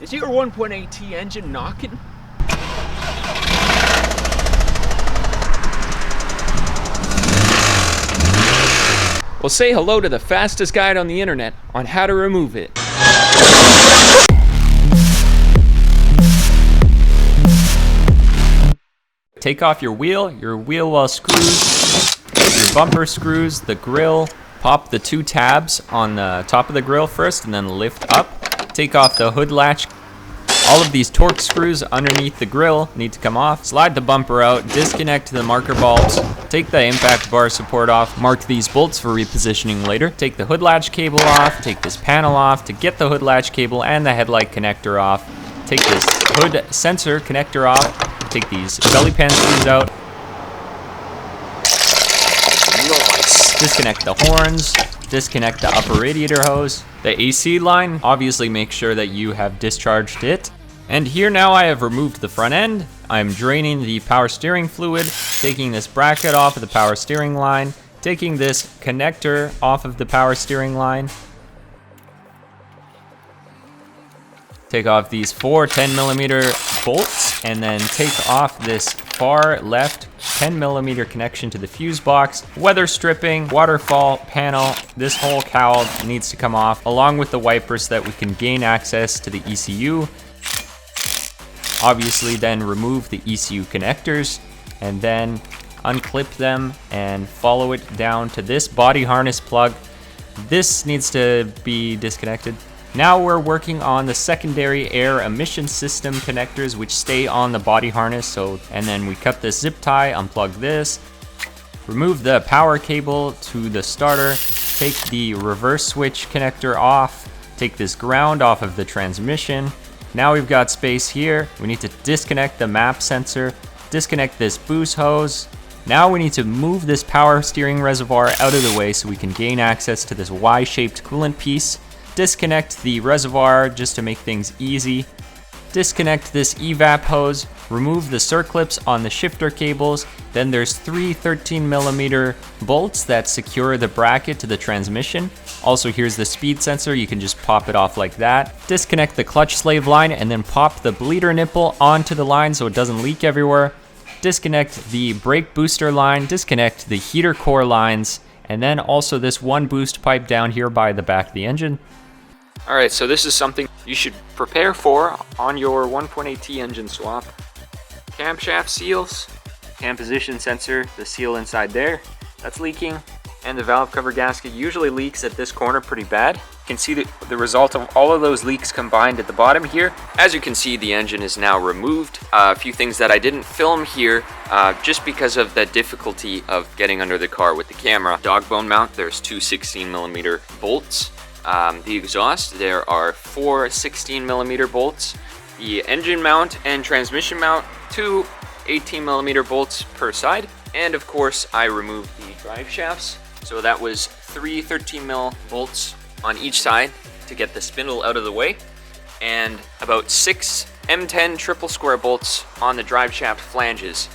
Is your 1.8T engine knocking? Well, say hello to the fastest guide on the internet on how to remove it. Take off your wheel well screws, your bumper screws, the grill. Pop the 2 tabs on the top of the grill first and then lift up. Take off the hood latch. All of these torque screws underneath the grill need to come off. Slide the bumper out, disconnect the marker bulbs, take the impact bar support off, mark these bolts for repositioning later. Take the hood latch cable off, take this panel off to get the hood latch cable and the headlight connector off. Take this hood sensor connector off, take these belly pan screws out. Disconnect the horns, disconnect the upper radiator hose. The AC line, obviously make sure that you have discharged it. And here now I have removed the front end. I'm draining the power steering fluid, taking this bracket off of the power steering line, taking this connector off of the power steering line. Take off these 4 10mm bolts and then take off this far left 10mm connection to the fuse box. Weather stripping, waterfall panel, this whole cowl needs to come off along with the wipers so that we can gain access to the ECU. Obviously then remove the ECU connectors and then unclip them and follow it down to this body harness plug. This needs to be disconnected. Now we're working on the secondary air emission system connectors which stay on the body harness. And then we cut this zip tie, unplug this, remove the power cable to the starter, take the reverse switch connector off, take this ground off of the transmission. Now we've got space here. We need to disconnect the map sensor, disconnect this boost hose. Now we need to move this power steering reservoir out of the way so we can gain access to this Y-shaped coolant piece. Disconnect the reservoir just to make things easy. Disconnect this evap hose, remove the circlips on the shifter cables. Then there's 3 13mm bolts that secure the bracket to the transmission. Also, here's the speed sensor, you can just pop it off like that. Disconnect the clutch slave line and then pop the bleeder nipple onto the line so it doesn't leak everywhere. Disconnect the brake booster line, disconnect the heater core lines, and then also this one boost pipe down here by the back of the engine. Alright, so this is something you should prepare for on your 1.8T engine swap. Camshaft seals, cam position sensor, the seal inside there, that's leaking, and the valve cover gasket usually leaks at this corner pretty bad. You can see the result of all of those leaks combined at the bottom here. As you can see, the engine is now removed. A few things that I didn't film here just because of the difficulty of getting under the car with the camera. Dog bone mount, there's 2 16mm bolts. The exhaust, there are 4 16mm bolts. The engine mount and transmission mount, 2 18mm bolts per side. And of course, I removed the drive shafts. So that was 3 13mm bolts on each side to get the spindle out of the way, and about 6 M10 triple square bolts on the drive shaft flanges.